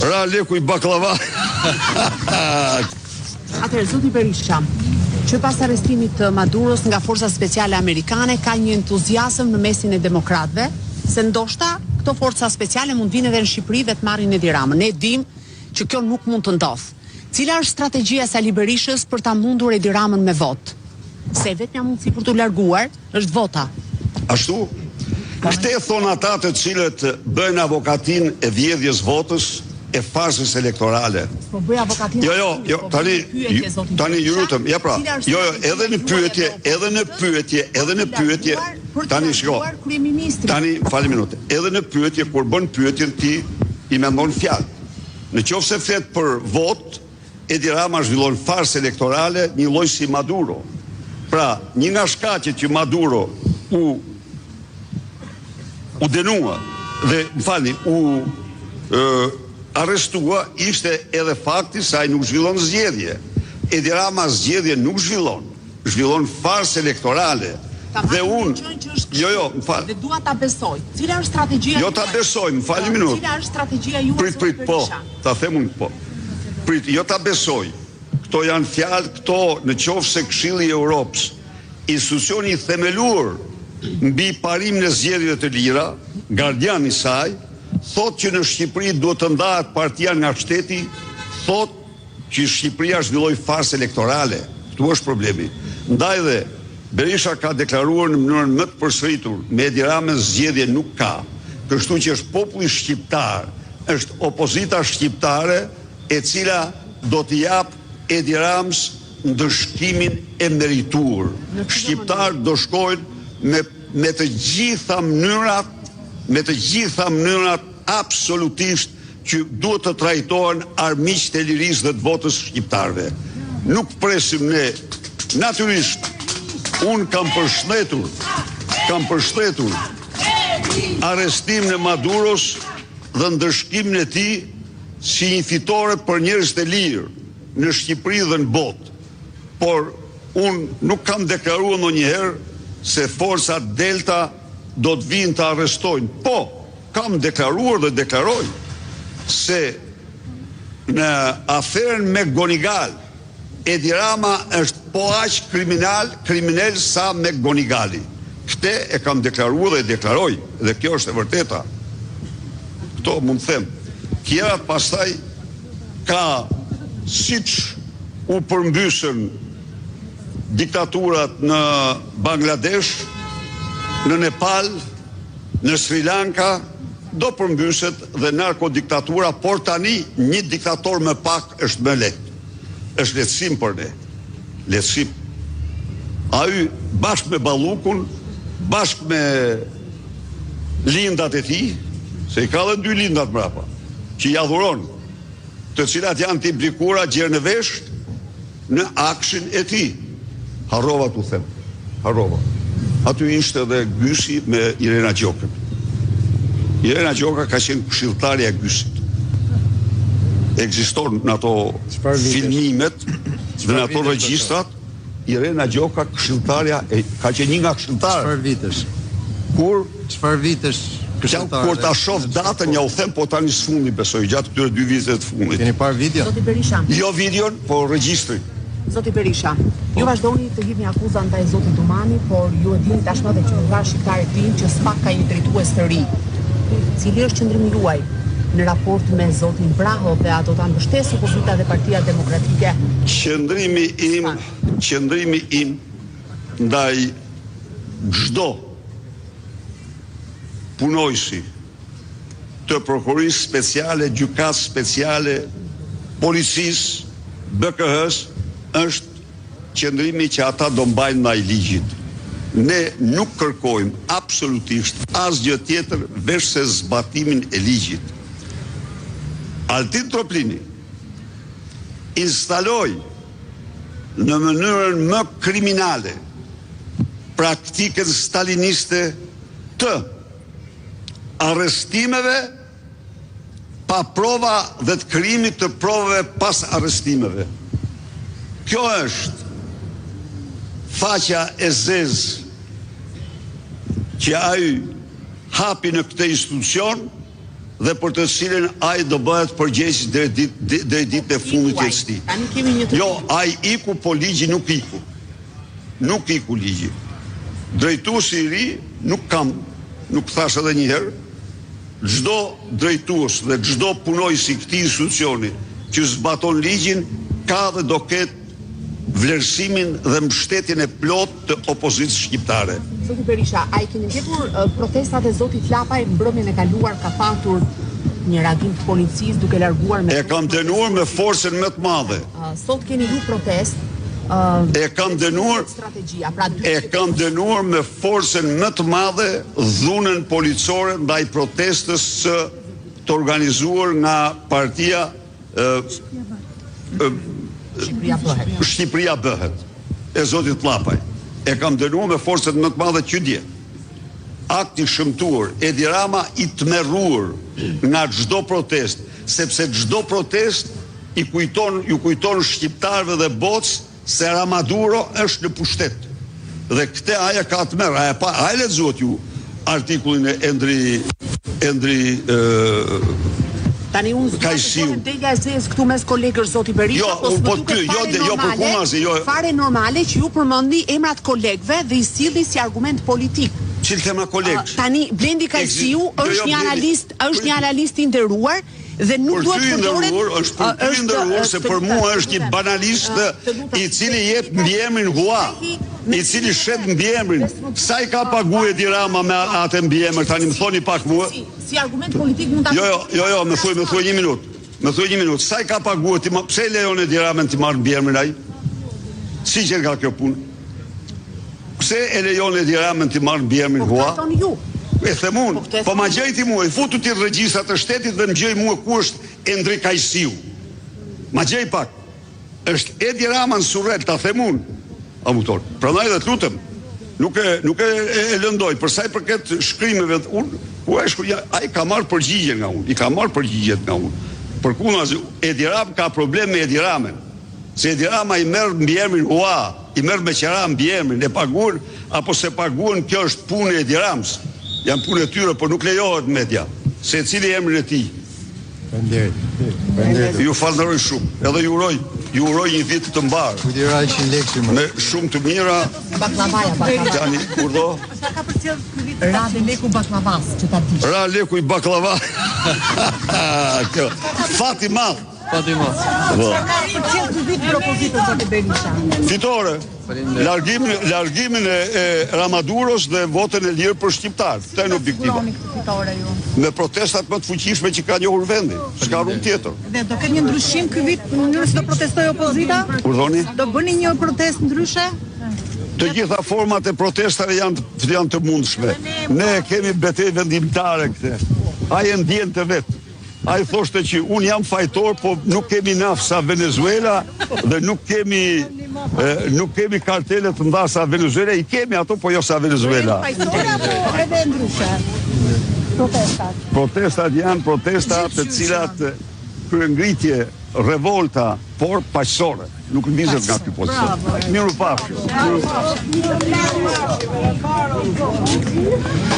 Ra leku I baklava. Atëherë, zoti Berisha, që pas arrestimit të Maduros nga forcat speciale amerikane ka një entuziazëm në mesin e demokratëve se ndoshta këto forca speciale mund vinë edhe në Shqipëri dhe të marrin Edi Ramën. Ne dim që kjo nuk mund të ndodhë. Cila është strategjia e Sali Berishës për ta mundur Edi Ramën me votë? Se vetmja mundësi për t'u larguar është vota. Ashtu? Këte thonë ata të cilët bëjnë avokatin e vjedhjes votës e farsës elektorale. Po bëj avokatin. Jo, tani ju lutem, ja pra. Jo, edhe në pyetje, tani shiko. Tani fali minute. Edhe në pyetje kur bën pyetjen ti I mendon fjalë. Në qoftë se flet për votë, Edi Rama zhvillon farsë elektorale një lloj si Maduro. Pra, një nga shkaqet që Maduro u denua dhe arrestua ishte edhe fakti se ai nuk zhvillon zgjedhje. Edi Rama zgjedhje nuk zhvillon farsë elektorale. Dhe unë, më fal. Dhe dua ta besoj. Cila është strategjia? Jo ta besoj, më fal një minutë. Cila është strategjia juaj? Prit, po. Ta them unë po. Prit, jo ta besoj. Këto janë fjalë këto në qoftë se Këshilli I Europës, institucioni I themeluar mbi parimin e zgjedhjeve të lira, gardian I saj, thot që në Shqipëri duhet të ndahet partia nga shteti, thot që Shqipëria zhvilloi farsë elektorale. Ktu është problemi. Ndaj dhe Berisha ka deklaruar në mënyrën më të përsëritur, me Edi Ramën zgjedhje nuk ka. Kështu që është populli shqiptar, është opozita shqiptare e cila do t'i jap Edi Ramës ndëshkimin e meritur. Shqiptarët do shkojnë me të gjitha mënyrat absolutisht që duhet të trajtohen armiqtë e lirisë dhe të votës shqiptarëve. Nuk presim ne, natyrisht, unë kam përshëndetur arrestimin e Maduros dhe ndëshkimin e tij si një fitore për njerëzit e lirë në Shqipëri dhe në botë. Por unë nuk kam deklaruar ndonjëherë se forcat Delta do të vinë të arrestojnë. Po, kam deklaruar dhe deklaroj se në aferën me Gonigal Edi Rama është po aq kriminal sa me Gonigali. Këtë e kam deklaruar dhe deklaroj, dhe kjo është e vërteta. Këto mund të them. Tjerat pastaj ka siç u përmbysën diktaturat në Bangladesh, në Nepal, në Sri Lanka, do përmbyset dhe narkodiktatura, por tani një diktator më pak është më lehtë. Është lehtësim për ne. Lehtësim. Ai bashkë me Ballukun, bashkë me lindat e tij, se I ka dhe 2 lindat mbrapa, që I adhuron, të cilat janë të implikuara gjerë në vesh në akshin e tij. Harrova t'u them. Harrova. Aty ishte edhe Gysi me Irena Gjokën. Irena Gjoka ka qenë këshilltarja e Gysit. Ekziston në ato filmimet dhe në ato regjistrat, Irena Gjoka këshilltarja ka qenë një nga këshilltarët. Çfarë vitesh? Çfarë vitesh këshilltare? Kur ta shoh datën ja u them, po tani sfundi besoj gjatë këtyre 2 viteve të fundit. Keni parë video? Zoti Berisha. Jo videon, po regjistrin. Zoti Berisha, ju vazhdoni të hipni akuza ndaj zotit Dumani, por ju e dini tashmë edhe që nga shqiptarët dinë që SPAK ka një drejtues të ri. Cili është qëndrimi juaj në raport me zotin Braho dhe a do ta mbështesë opozita dhe Partia Demokratike? Qëndrimi im ndaj çdo punojësi të prokurisë speciale, gjykatës speciale, policisë, BKH-s është qëndrimi që ata do mbajnë ndaj ligjit. Ne nuk kërkojmë absolutisht asgjë tjetër veç se zbatimin e ligjit. Altin Troplini instaloi në mënyrën më kriminale praktikën staliniste të arrestimeve pa prova dhe të krijimit të provave pas arrestimeve. Kjo është faqja e zezë që ai hapi në këtë institucion dhe për të cilën ai do bëhet përgjegjës deri ditën e fundit të jetës tij. Tani kemi një të Jo, ai iku, po ligji nuk iku. Nuk iku ligji. Drejtuesi i ri nuk thash edhe një herë, çdo drejtues dhe çdo punojës i këtij institucioni që zbaton ligjin ka dhe do ketë vlerësimin dhe mbështetjen e plotë të opozitës shqiptare. Zoti Berisha, a i keni ndjekur protestat e zotit Llapaj mbrëmjen e kaluar ka patur një reagim të policisë duke larguar me... E kam dënuar me forcën më të madhe. Sot keni ju protest. E kam dënuar strategjia, pra e kam dënuar me forcën më të madhe dhunën policore ndaj protestës të organizuar nga partia Shqipëria bëhet e zotit Llapaj. E kam dënuar me forcët më të madhe që dje. Akti shëmtuar, Edi Rama i tmerruar nga çdo protest, sepse çdo protest ju kujton shqiptarëve dhe botës se Ramaduro është në pushtet. Dhe këtë aja ka të merë. A e lexuat ju artikullin e Endri Tani unë Kajsiu. Delja e zezë këtu mes kolegës zoti Berisha, fare normale që ju përmendi emrat kolegëve dhe i silli si argument politik. Cilë tema kolegë? Tani Blendi Kajsiu është një analist i nderuar dhe nuk duhet përdoret... Është për ty ndërruar se për mua është një banalist i cili jep mbiemrin hua, i cili shet mbiemrin. Sa i ka pagu Edi Rama me atë mbiemër, tani më thoni pak mua. Si argument politik mund ta... Jo, më thuj një minutë. Më thuj një minutë. Sa i ka pagu, pse lejon Edi Ramën të marrë mbiemrin ai? Si që ka kjo punë? Pse e lejon Edi Ramën të marrë mbiemrin hua? E them unë, po ma gjejti mua, i futu ti regjistrat të shtetit dhe më gjej mua ku është Endri Kajsiu. Ma gjej pak. Është Edi Rama në surrel, ta them unë. Amutor. Prandaj dhe të lutem, nuk e lëndoj, përsa i përket shkrimeve të unë, ai ka marrë përgjigje nga unë, i ka marrë përgjigjet nga unë. Përkundër Edi Rama ka problem me Edi Ramën. Se Edi Rama i merr mbiemrin hua, i merr me qera mbiemrin, e paguën apo se paguën, kjo është punë e Edi Ramës. Janë punë e tyre, por nuk lejohet media. Se cili emrin e tij. Ju falënderoj shumë. Edhe ju uroj një vit të mbarë. Me shumë të mira. Baklavaja. Tani, kurdo? Sa ka përcjell ky vit Ra dhe leku baklavas, që ta dish. Ra leku i baklava. Fati madh. Sa ka përcjell ky vit propozitën zoti Berisha. Fitore. Largimin e Ramaduros dhe votën e lirë për shqiptarë. Këtë në objektiva. Me protestat më të fuqishme që ka njohur vendi. S'ka rrugë tjetër. Dhe do ketë një ndryshim ky vit në mënyrë se do protestoj opozita? Urdhoni? Do bëni një protestë ndryshe? Të gjitha format e protestave janë të mundshme. Ne kemi betejë vendimtare këte. Ai e ndjen të vetë. Ai thoshte që unë jam fajtor, po nuk kemi naftë sa Venezuela dhe nuk kemi kartele të nda sa Venezuela. I kemi ato, po jo sa Venezuela. Fajtor apo edhe ndryshe? Protestat. Protestat janë protesta të cilat kryengritje, revolta, por paqësore. Nuk lëvizet nga ky pozicion. Miru pafshim.